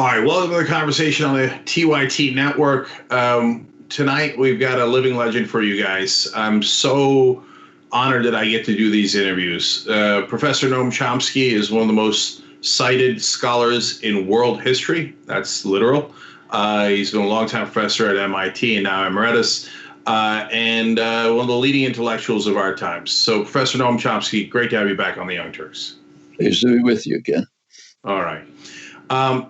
All right, welcome to the conversation on the TYT network. Tonight, we've got a living legend for you guys. I'm so honored that I get to do these interviews. Professor Noam Chomsky is one of the most cited scholars in world history. That's literal. He's been a longtime professor at MIT and now emeritus, and one of the leading intellectuals of our times. So, Professor Noam Chomsky, great to have you back on the Young Turks. Pleased to be with you again. All right.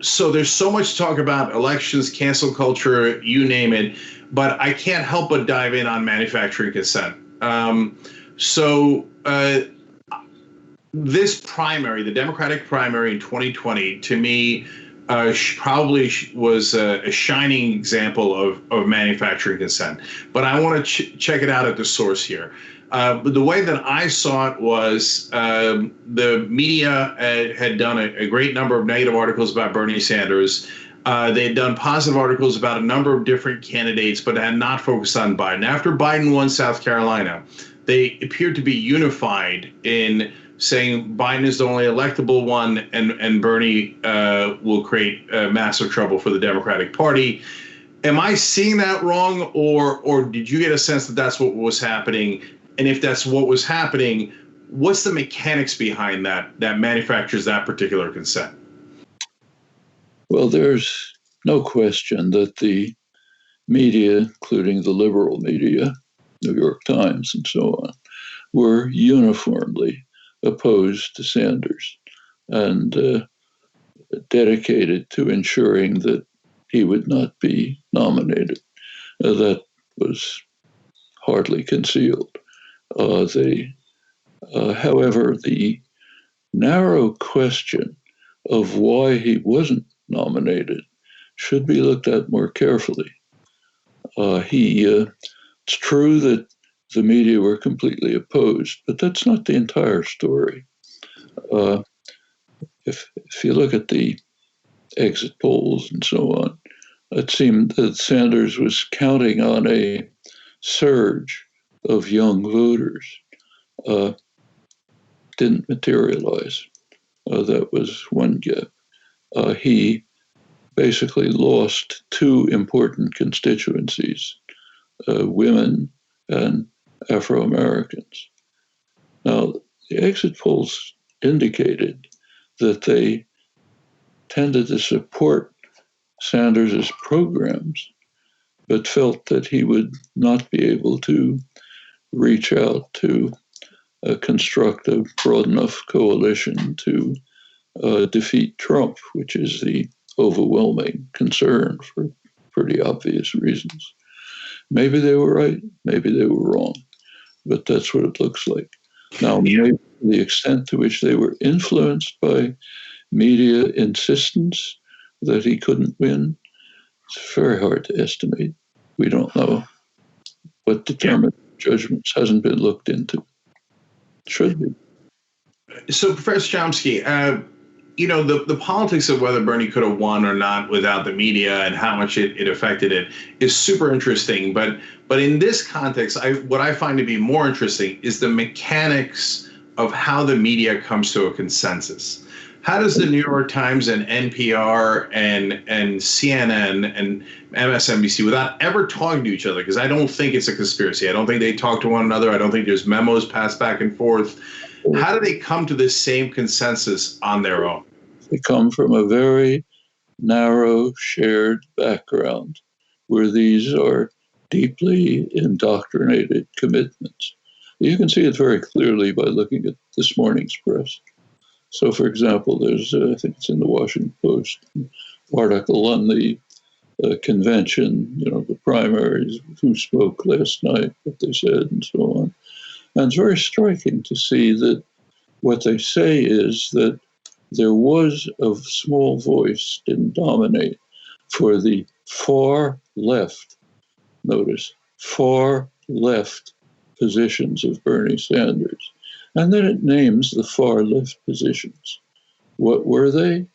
So there's so much to talk about: elections, cancel culture, you name it. But I can't help but dive in on manufacturing consent. This primary, the Democratic primary in 2020, to me, probably was a shining example of manufacturing consent. But I want to check it out at the source here. But the way that I saw it was the media had done a great number of negative articles about Bernie Sanders. They had done positive articles about a number of different candidates, but had not focused on Biden. After Biden won South Carolina, they appeared to be unified in saying Biden is the only electable one, and Bernie will create massive trouble for the Democratic Party. Am I seeing that wrong, or did you get a sense that that's what was happening? And if that's what was happening, what's the mechanics behind that manufactures that particular consent? Well, there's no question that the media, including the liberal media, New York Times and so on, were uniformly opposed to Sanders and dedicated to ensuring that he would not be nominated. That was hardly concealed. However, the narrow question of why he wasn't nominated should be looked at more carefully. It's true that the media were completely opposed, but that's not the entire story. If you look at the exit polls and so on, it seemed that Sanders was counting on a surge of young voters. Didn't materialize. That was one gap. He basically lost two important constituencies, women and Afro-Americans. Now, the exit polls indicated that they tended to support Sanders' programs, but felt that he would not be able to reach out to construct a broad enough coalition to defeat Trump, which is the overwhelming concern for pretty obvious reasons. Maybe they were right, maybe they were wrong, but that's what it looks like. Now, maybe the extent to which they were influenced by media insistence that he couldn't win, it's very hard to estimate. We don't know. What determined judgments hasn't been looked into. Should be. So, Professor Chomsky, the politics of whether Bernie could have won or not without the media and how much it affected it is super interesting. But in this context, what I find to be more interesting is the mechanics of how the media comes to a consensus. How does the New York Times and NPR and CNN and MSNBC, without ever talking to each other, because I don't think it's a conspiracy, I don't think they talk to one another, I don't think there's memos passed back and forth, how do they come to this same consensus on their own? They come from a very narrow shared background where these are deeply indoctrinated commitments. You can see it very clearly by looking at this morning's press. So, for example, there's, I think it's in the Washington Post, an article on the convention, the primaries, who spoke last night, what they said, and so on. And it's very striking to see that what they say is that there was a small voice, didn't dominate, for the far left, notice, far left positions of Bernie Sanders. And then it names the far left positions. What were they?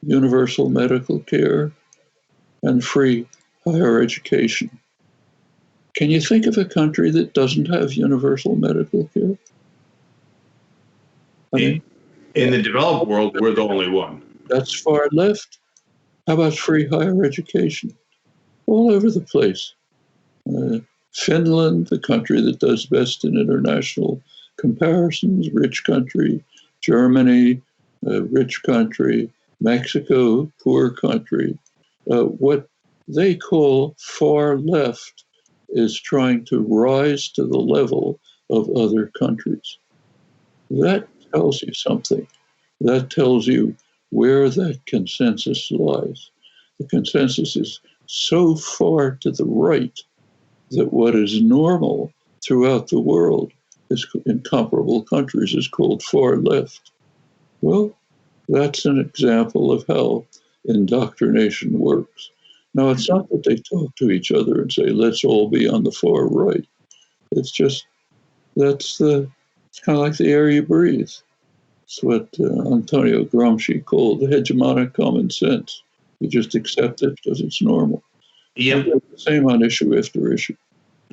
Universal medical care and free higher education. Can you think of a country that doesn't have universal medical care? In the developed world, we're the only one. That's far left. How about free higher education? All over the place. Finland, the country that does best in international comparisons, rich country. Germany, rich country. Mexico, poor country. What they call far left is trying to rise to the level of other countries. That tells you something. That tells you where that consensus lies. The consensus is so far to the right that what is normal throughout the world is, in comparable countries, is called far left. Well, that's an example of how indoctrination works. Now, it's not that they talk to each other and say, let's all be on the far right. It's just, it's kind of like the air you breathe. It's what Antonio Gramsci called hegemonic common sense. You just accept it because it's normal. Yep. The same on issue after issue.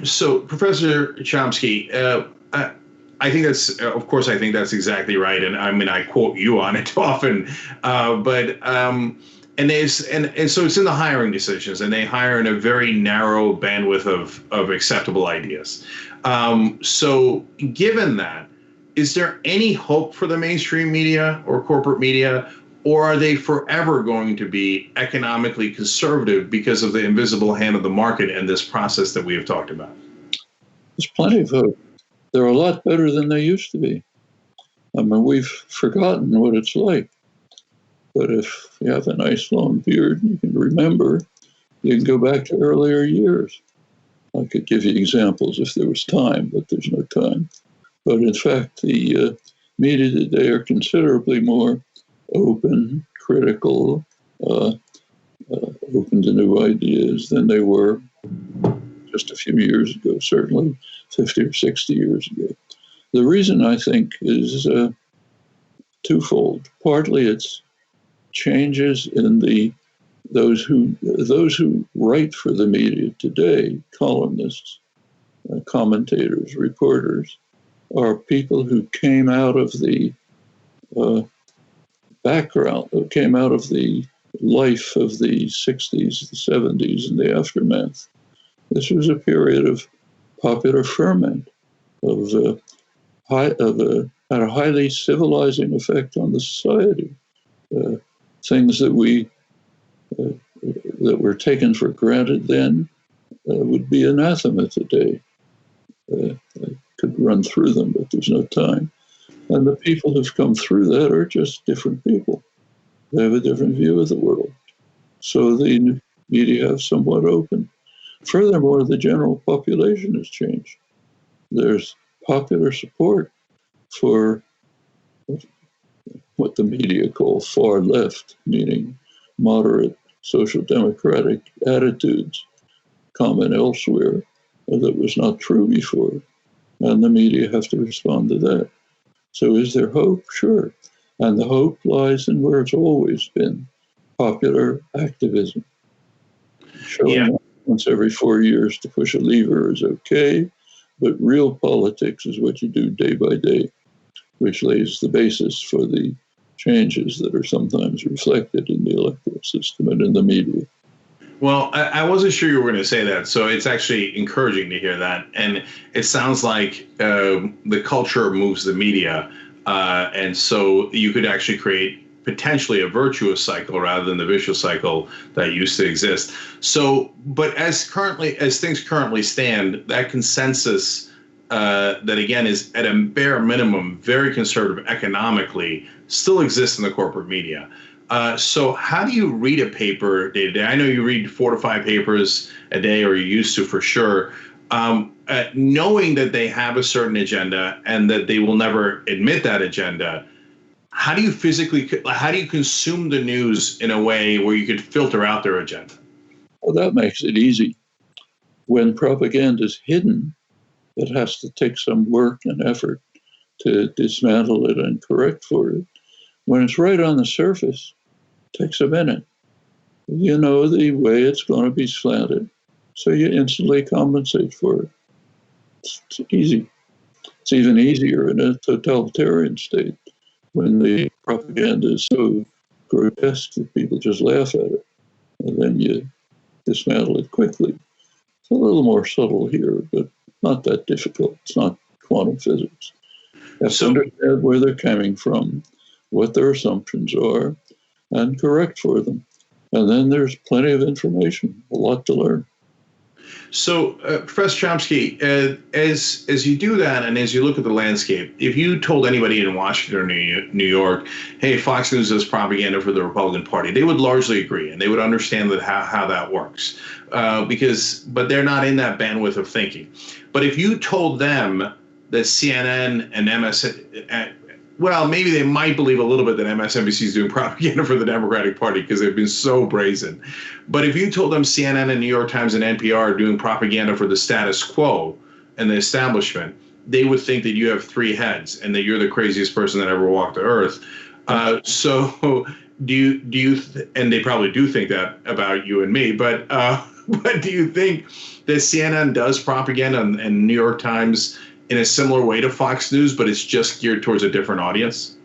So, Professor Chomsky, I think that's, of course, I think that's exactly right, and I mean, I quote you on it often. And so it's in the hiring decisions, and they hire in a very narrow bandwidth of acceptable ideas. So, given that, is there any hope for the mainstream media or corporate media? Or are they forever going to be economically conservative because of the invisible hand of the market and this process that we have talked about? There's plenty of hope. They're a lot better than they used to be. I mean, we've forgotten what it's like. But if you have a nice long beard and you can remember, you can go back to earlier years. I could give you examples if there was time, but there's no time. But in fact, the media today are considerably more open, critical, open to new ideas than they were just a few years ago, certainly 50 or 60 years ago. The reason, I think, is twofold. Partly it's changes in those who write for the media today, columnists, commentators, reporters, are people who came out of the background, who came out of the life of the 60s, the 70s, and the aftermath. This was a period of popular ferment, had a highly civilizing effect on the society. Things that were taken for granted then would be anathema today. I could run through them, but there's no time. And the people who've come through that are just different people. They have a different view of the world. So the media have somewhat open. Furthermore, the general population has changed. There's popular support for what the media call far left, meaning moderate social democratic attitudes common elsewhere that was not true before. And the media have to respond to that. So is there hope? Sure. And the hope lies in where it's always been, popular activism. Showing up once every 4 years to push a lever is okay, but real politics is what you do day by day, which lays the basis for the changes that are sometimes reflected in the electoral system and in the media. Well, I wasn't sure you were going to say that, so it's actually encouraging to hear that. And it sounds like the culture moves the media, and so you could actually create potentially a virtuous cycle rather than the vicious cycle that used to exist. So, but as things currently stand, that consensus that again is at a bare minimum very conservative economically still exists in the corporate media. So how do you read a paper day to day? I know you read 4 to 5 papers a day, or you used to for sure, knowing that they have a certain agenda and that they will never admit that agenda. How do you consume the news in a way where you could filter out their agenda? Well, that makes it easy. When propaganda is hidden, it has to take some work and effort to dismantle it and correct for it. When it's right on the surface, it takes a minute. You know the way it's going to be slanted, so you instantly compensate for it. It's easy. It's even easier in a totalitarian state when the propaganda is so grotesque that people just laugh at it. and then you dismantle it quickly. It's a little more subtle here, but not that difficult. It's not quantum physics. You have to understand where they're coming from, what their assumptions are, and correct for them. And then there's plenty of information, a lot to learn. So, Professor Chomsky, as you do that and as you look at the landscape, if you told anybody in Washington or New York, hey, Fox News is propaganda for the Republican Party, they would largely agree, and they would understand that how that works, but they're not in that bandwidth of thinking. But if you told them that CNN and MSN, well, maybe they might believe a little bit that MSNBC is doing propaganda for the Democratic Party because they've been so brazen. But if you told them CNN and New York Times and NPR are doing propaganda for the status quo and the establishment, they would think that you have three heads and that you're the craziest person that ever walked the earth. So do you and they probably do think that about you and me, but do you think that CNN does propaganda and New York Times in a similar way to Fox News, but it's just geared towards a different audience?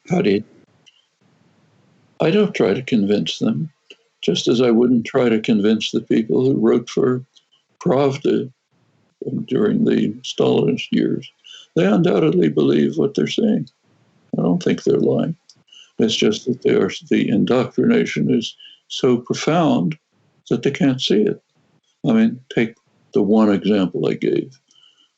Howdy. I don't try to convince them, just as I wouldn't try to convince the people who wrote for Pravda during the Stalinist years. They undoubtedly believe what they're saying. I don't think they're lying. It's just that the indoctrination is so profound that they can't see it. I mean, take the one example I gave.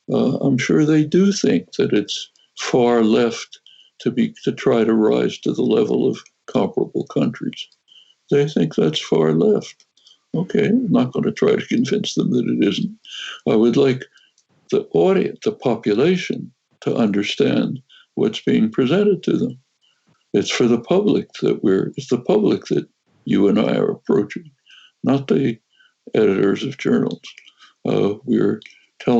I'm sure they do think that it's far left to try to rise to the level of comparable countries. They think that's far left. Okay, I'm not going to try to convince them that it isn't. I would like the audience, the population, to understand what's being presented to them. It's for the public it's the public that you and I are approaching, not the editors of journals. We're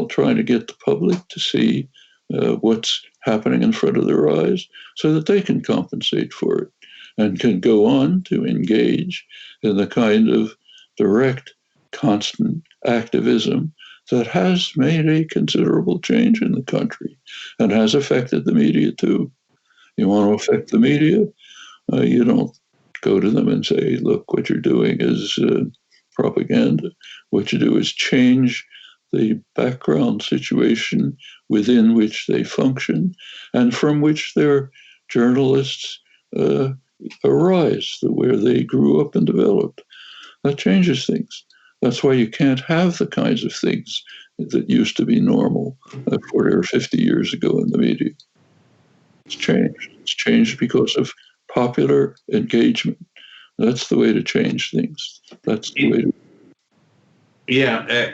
trying to get the public to see what's happening in front of their eyes so that they can compensate for it and can go on to engage in the kind of direct, constant activism that has made a considerable change in the country and has affected the media too. You want to affect the media? You don't go to them and say, look, what you're doing is propaganda. What you do is change the background situation within which they function and from which their journalists arise, where they grew up and developed. That changes things. That's why you can't have the kinds of things that used to be normal 40 or 50 years ago in the media. It's changed. It's changed because of popular engagement. That's the way to change things. That's the way to. Yeah,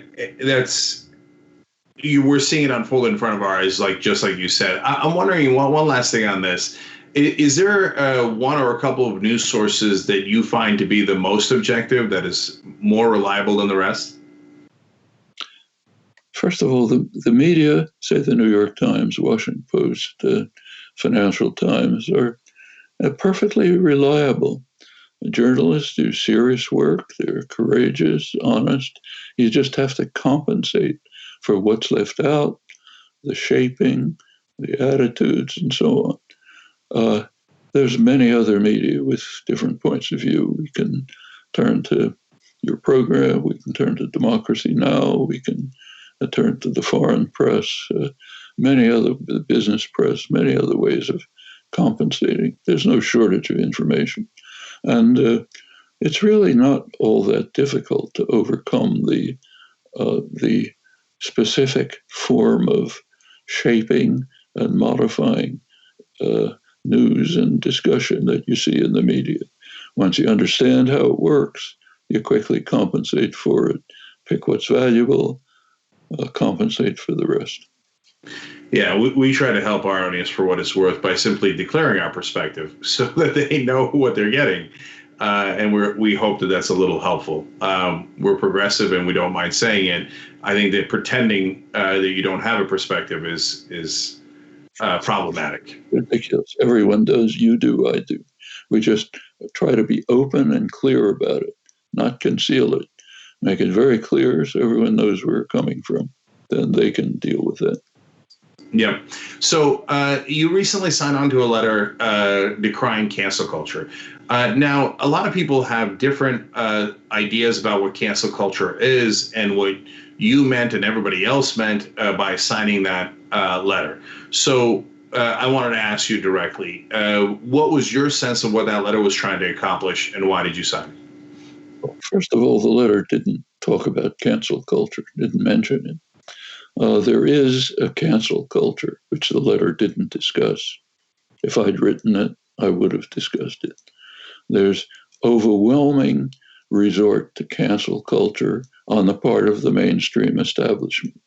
we're seeing it unfold in front of our eyes, just like you said. I'm wondering one last thing on this. Is there one or a couple of news sources that you find to be the most objective, that is more reliable than the rest? First of all, the media, say the New York Times, Washington Post, Financial Times, are perfectly reliable. Journalists do serious work. They're courageous, honest. You just have to compensate for what's left out, the shaping, the attitudes, and so on. There's many other media with different points of view. We can turn to your program. We can turn to Democracy Now. We can turn to the foreign press, the business press, many other ways of compensating. There's no shortage of information. And it's really not all that difficult to overcome the specific form of shaping and modifying news and discussion that you see in the media. Once you understand how it works, you quickly compensate for it, pick what's valuable, compensate for the rest. Yeah, we try to help our audience for what it's worth by simply declaring our perspective so that they know what they're getting. And we hope that that's a little helpful. We're progressive and we don't mind saying it. I think that pretending that you don't have a perspective is problematic. Ridiculous. Everyone does. You do. I do. We just try to be open and clear about it, not conceal it. Make it very clear so everyone knows where we're coming from. Then they can deal with it. Yeah. So you recently signed on to a letter decrying cancel culture. Now, a lot of people have different ideas about what cancel culture is and what you meant and everybody else meant by signing that letter. So I wanted to ask you directly, what was your sense of what that letter was trying to accomplish and why did you sign it? Well, first of all, the letter didn't talk about cancel culture, didn't mention it. There is a cancel culture, which the letter didn't discuss. If I'd written it, I would have discussed it. There's overwhelming resort to cancel culture on the part of the mainstream establishment.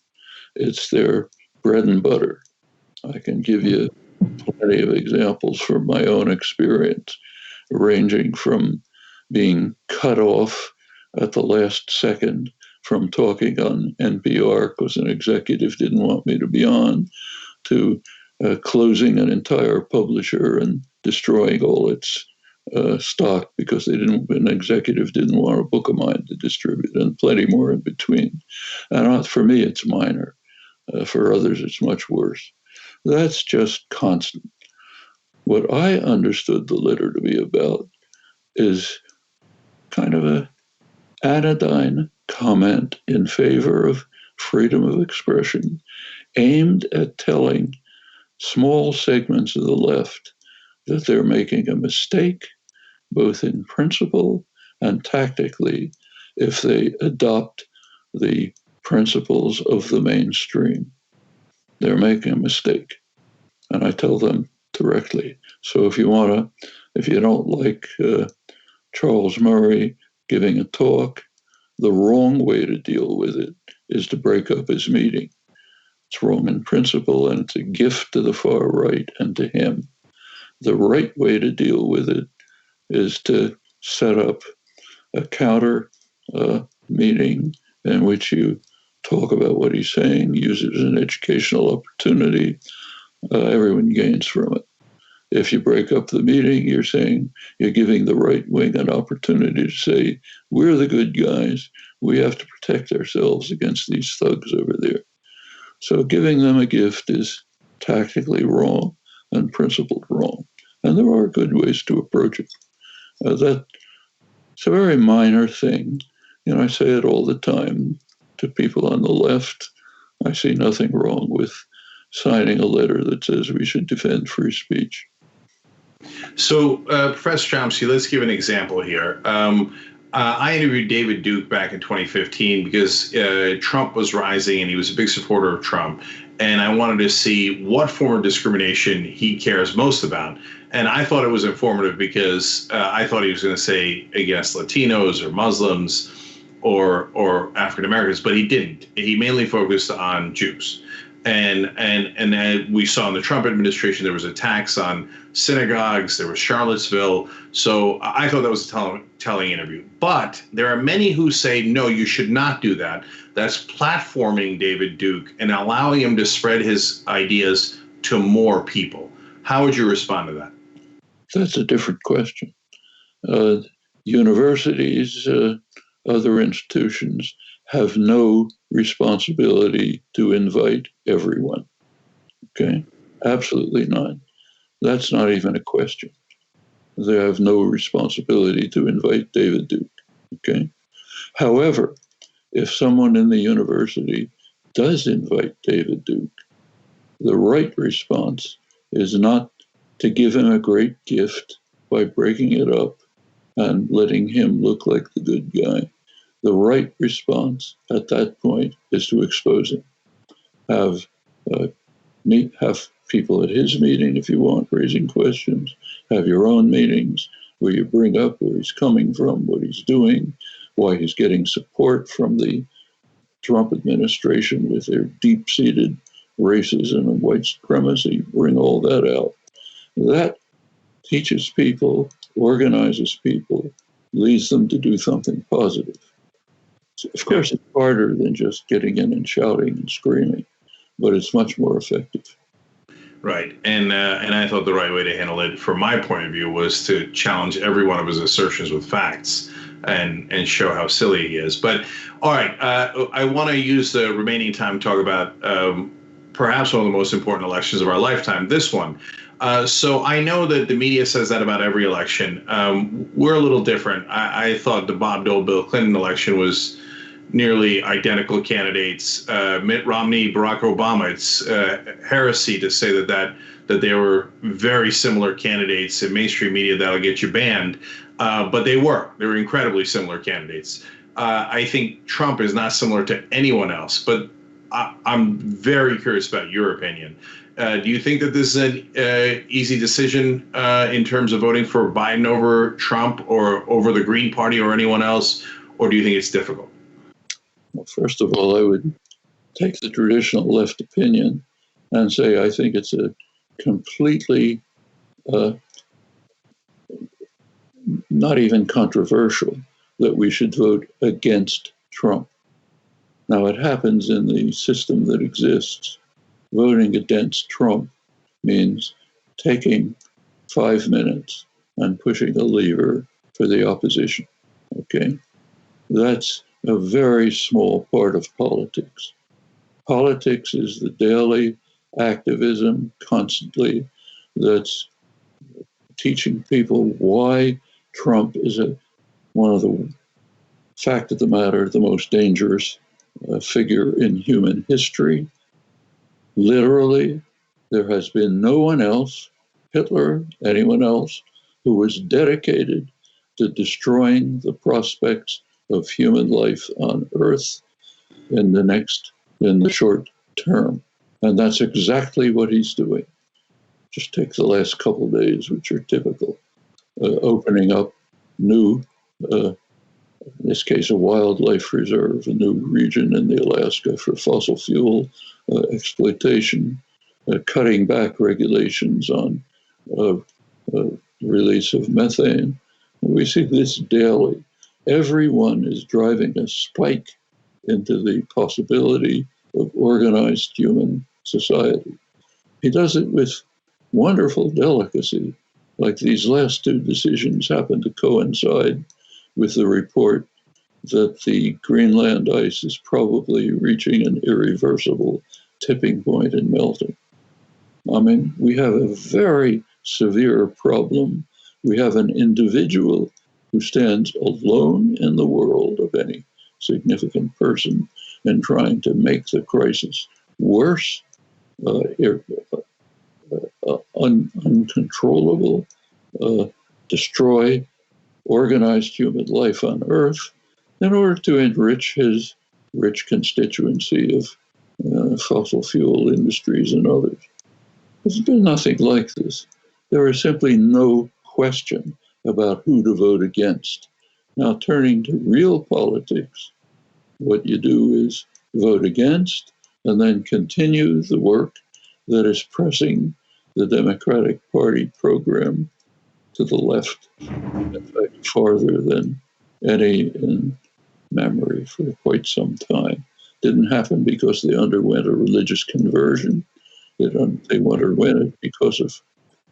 It's their bread and butter. I can give you plenty of examples from my own experience, ranging from being cut off at the last second from talking on NPR because an executive didn't want me to be on, to closing an entire publisher and destroying all its stock because an executive didn't want a book of mine to distribute, and plenty more in between. And for me, it's minor. For others, it's much worse. That's just constant. What I understood the letter to be about is kind of a anodyne comment in favor of freedom of expression, aimed at telling small segments of the left that they're making a mistake, both in principle and tactically, if they adopt the principles of the mainstream. They're making a mistake. And I tell them directly. So if you don't like Charles Murray giving a talk, the wrong way to deal with it is to break up his meeting. It's wrong in principle, and it's a gift to the far right and to him. The right way to deal with it is to set up a counter meeting in which you talk about what he's saying, use it as an educational opportunity. Everyone gains from it. If you break up the meeting, you're giving the right wing an opportunity to say, we're the good guys. We have to protect ourselves against these thugs over there. So giving them a gift is tactically wrong and principled wrong. And there are good ways to approach it. It's a very minor thing. I say it all the time to people on the left. I see nothing wrong with signing a letter that says we should defend free speech. So, Professor Chomsky, let's give an example here. I interviewed David Duke back in 2015 because Trump was rising and he was a big supporter of Trump. And I wanted to see what form of discrimination he cares most about. And I thought it was informative because I thought he was going to say against Latinos or Muslims or African Americans, but he didn't. He mainly focused on Jews. And we saw in the Trump administration, there was attacks on synagogues, there was Charlottesville. So I thought that was a telling interview. But there are many who say, no, you should not do that. That's platforming David Duke and allowing him to spread his ideas to more people. How would you respond to that? That's a different question. Universities, other institutions have no responsibility to invite everyone. Okay? Absolutely none. That's not even a question. They have no responsibility to invite David Duke. Okay? However, if someone in the university does invite David Duke, the right response is not to give him a great gift by breaking it up and letting him look like the good guy. The right response at that point is to expose him. Have people at his meeting, if you want, raising questions. Have your own meetings where you bring up where he's coming from, what he's doing, why he's getting support from the Trump administration with their deep-seated racism and white supremacy. Bring all that out. That teaches people, organizes people, leads them to do something positive. Of course, it's harder than just getting in and shouting and screaming, but it's much more effective. Right. And I thought the right way to handle it, from my point of view, was to challenge every one of his assertions with facts and show how silly he is. But all right, I want to use the remaining time to talk about perhaps one of the most important elections of our lifetime, this one. So I know that the media says that about every election. We're a little different. I thought the Bob Dole, Bill Clinton election was nearly identical candidates. Mitt Romney, Barack Obama. It's heresy to say that they were very similar candidates. In mainstream media, that'll get you banned. But they were incredibly similar candidates. I think Trump is not similar to anyone else, but I'm very curious about your opinion. Do you think that this is an easy decision in terms of voting for Biden over Trump or over the Green Party or anyone else, or do you think it's difficult? Well, first of all, I would take the traditional left opinion and say I think it's a completely not even controversial that we should vote against Trump. Now, it happens in the system that exists. Voting against Trump means taking 5 minutes and pushing a lever for the opposition. Okay? That's a very small part of politics. Politics is the daily activism constantly that's teaching people why Trump is one of the fact of the matter, the most dangerous figure in human history. Literally, there has been no one else, Hitler, anyone else, who was dedicated to destroying the prospects of human life on Earth in the short term. And that's exactly what he's doing. Just take the last couple of days, which are typical, opening up new, in this case, a wildlife reserve, a new region in the Alaska for fossil fuel exploitation, cutting back regulations on release of methane. We see this daily. Everyone is driving a spike into the possibility of organized human society. He does it with wonderful delicacy, like these last two decisions happen to coincide with the report that the Greenland ice is probably reaching an irreversible tipping point and melting. I mean, we have a very severe problem. We have an individual who stands alone in the world of any significant person and trying to make the crisis worse, uncontrollable, destroy organized human life on Earth in order to enrich his rich constituency of fossil fuel industries and others. There's been nothing like this. There is simply no question about who to vote against. Now, turning to real politics, what you do is vote against and then continue the work that is pressing the Democratic Party program to the left, in fact, farther than any in memory for quite some time. Didn't happen because they underwent a religious conversion. They underwent it because of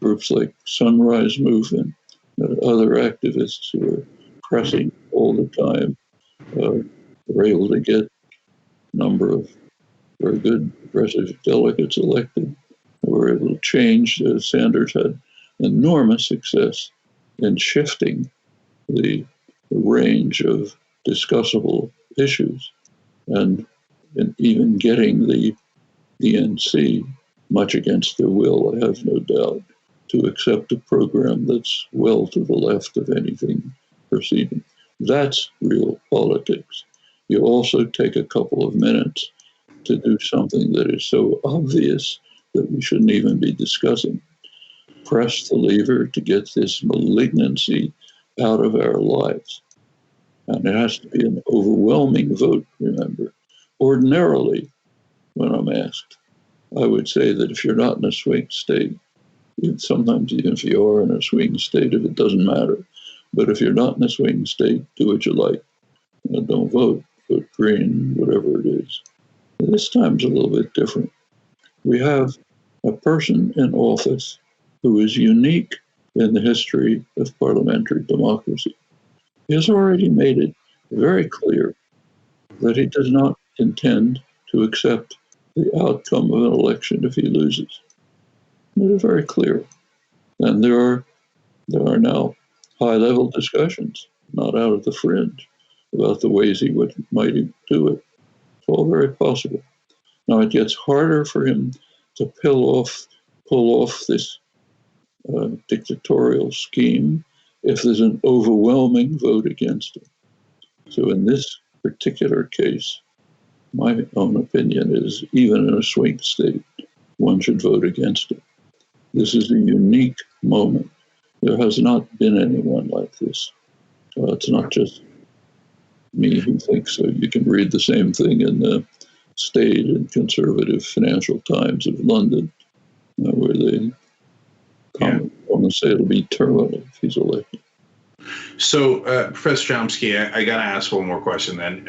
groups like Sunrise Movement and other activists who were pressing all the time. Were able to get a number of very good progressive delegates elected. They were able to change. Sanders had enormous success in shifting the range of discussable issues and even getting the DNC, much against their will, I have no doubt, to accept a program that's well to the left of anything preceding. That's real politics. You also take a couple of minutes to do something that is so obvious that we shouldn't even be discussing. Press the lever to get this malignancy out of our lives. And it has to be an overwhelming vote, remember. Ordinarily, when I'm asked, I would say that if you're not in a swing state, sometimes even if you are in a swing state, if it doesn't matter. But if you're not in a swing state, do what you like. Don't vote green, whatever it is. This time's a little bit different. We have a person in office who is unique in the history of parliamentary democracy. He has already made it very clear that he does not intend to accept the outcome of an election if he loses. It is very clear. And there are now high-level discussions, not out of the fringe, about the ways he might do it. It's all very possible. Now it gets harder for him to pull off this dictatorial scheme if there's an overwhelming vote against him. So in this particular case, my own opinion is even in a swing state, one should vote against him. This is a unique moment. There has not been anyone like this. It's not just me who thinks so. You can read the same thing in the State and Conservative Financial Times of London, where they comment on and say it'll be terminal if he's elected. So, Professor Chomsky, I got to ask one more question then.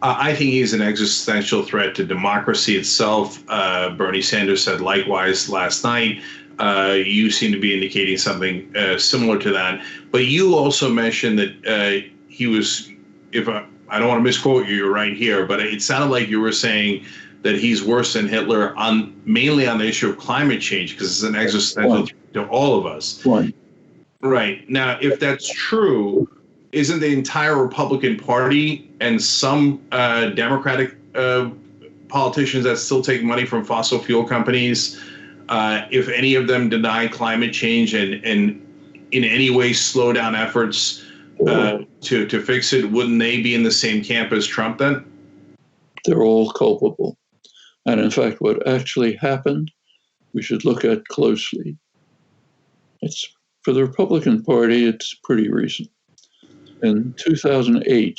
I think he's an existential threat to democracy itself. Bernie Sanders said likewise last night. You seem to be indicating something similar to that. But you also mentioned that he was, I don't want to misquote you, you're right here, but it sounded like you were saying that he's worse than Hitler mainly on the issue of climate change, because it's an existential threat to all of us. Right. Now, if that's true, isn't the entire Republican Party and some Democratic politicians that still take money from fossil fuel companies, if any of them deny climate change and in any way slow down efforts to fix it, wouldn't they be in the same camp as Trump then? They're all culpable. And in fact, what actually happened, we should look at closely. For the Republican Party, it's pretty recent. In 2008,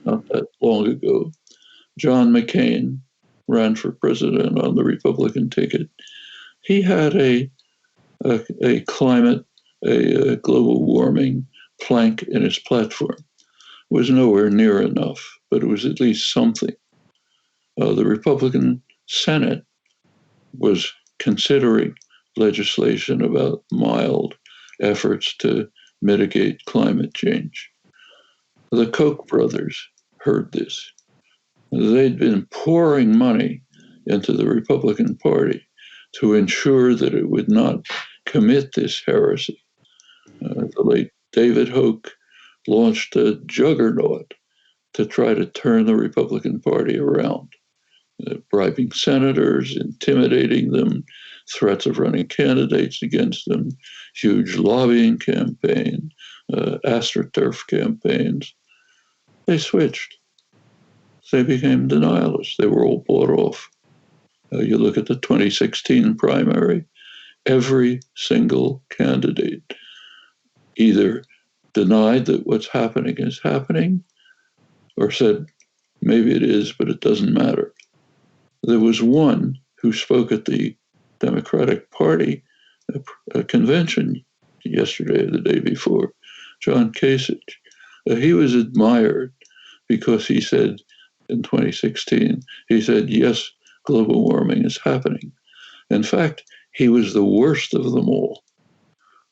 not that long ago, John McCain ran for president on the Republican ticket. He had a climate, a global warming plank in his platform. It was nowhere near enough, but it was at least something. The Republican Senate was considering legislation about mild efforts to mitigate climate change. The Koch brothers heard this. They'd been pouring money into the Republican Party to ensure that it would not commit this heresy. The late David Hoke launched a juggernaut to try to turn the Republican Party around, bribing senators, intimidating them, threats of running candidates against them, huge lobbying campaign, AstroTurf campaigns. They switched. They became denialists. They were all bought off. You look at the 2016 primary, every single candidate either denied that what's happening is happening or said, maybe it is, but it doesn't matter. There was one who spoke at the Democratic Party convention yesterday or the day before, John Kasich. He was admired because he said in 2016, he said, yes, global warming is happening. In fact, he was the worst of them all.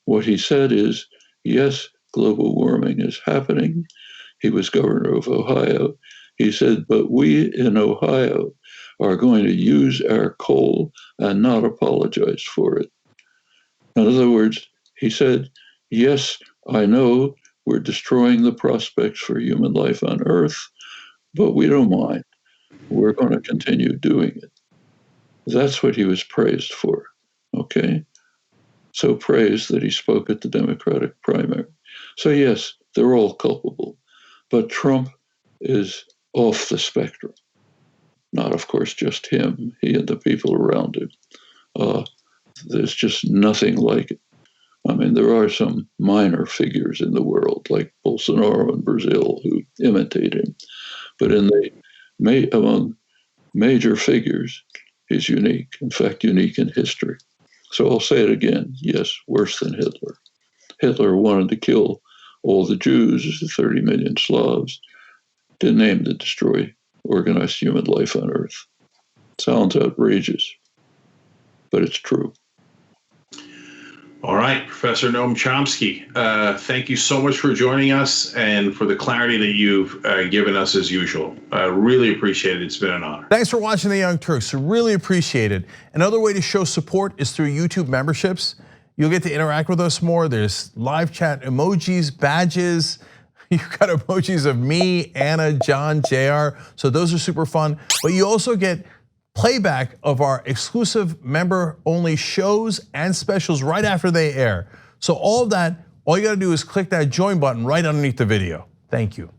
What he said is, yes, global warming is happening. He was governor of Ohio. He said, but we in Ohio are going to use our coal and not apologize for it. In other words, he said, yes, I know we're destroying the prospects for human life on Earth, but we don't mind. We're going to continue doing it. That's what he was praised for, okay? So praised that he spoke at the Democratic primary. So yes, they're all culpable, but Trump is off the spectrum. Not, of course, just him, he and the people around him. There's just nothing like it. I mean, there are some minor figures in the world, like Bolsonaro in Brazil, who imitate him. But among major figures, he's unique. In fact, unique in history. So I'll say it again. Yes, worse than Hitler. Hitler wanted to kill all the Jews, the 30 million Slavs, didn't aim to destroy organized human life on Earth. Sounds outrageous, but it's true. All right, Professor Noam Chomsky, thank you so much for joining us and for the clarity that you've given us as usual. Really appreciate it. It's been an honor. Thanks for watching The Young Turks. Really appreciate it. Another way to show support is through YouTube memberships. You'll get to interact with us more. There's live chat emojis, badges. You've got emojis of me, Anna, John, JR. So those are super fun. But you also get playback of our exclusive member-only shows and specials right after they air. So all of that, all you gotta do is click that join button right underneath the video. Thank you.